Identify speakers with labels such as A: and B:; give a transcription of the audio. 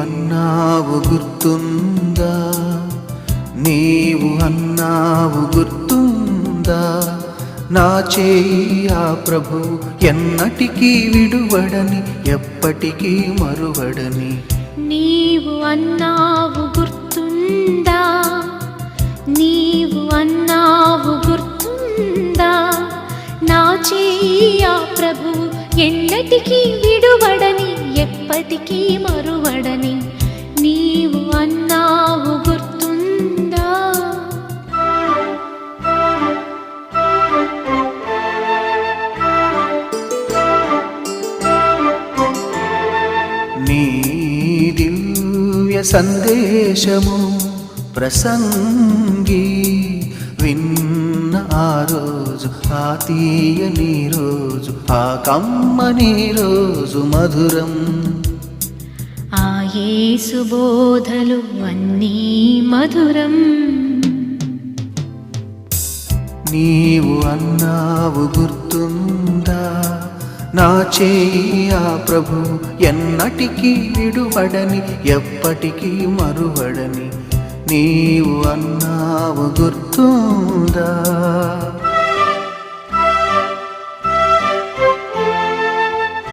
A: అన్నావు గుర్తుందా, నీవు అన్నావు గుర్తుందా, నా చేయి ఆ ప్రభు ఎన్నటికీ విడువడని, ఎప్పటికీ మరువడని.
B: నీవు అన్నావు గుర్తుందా, నీవు అన్నావు గుర్తుందా, నా చేయి ఆ ప్రభు ఎన్నటికీ విడువడని, ఎప్పటికీ మరువడని. నీవు అన్నావు గుర్తుందా.
A: నీ దివ్య సందేశము ప్రసంగి విన్న ఆ రోజు, ఆ తీయని రోజు, ఆ కమ్మని రోజు మధురం.
B: ఆ యేసు బోధలు అన్నీ మధురం.
A: నీవు అన్నావు గుర్తుందా, నా చేయి ఆ ప్రభు ఎన్నటికీ విడువడని, ఎప్పటికీ మరువడని. నీవు అన్నావు గుర్తుందా.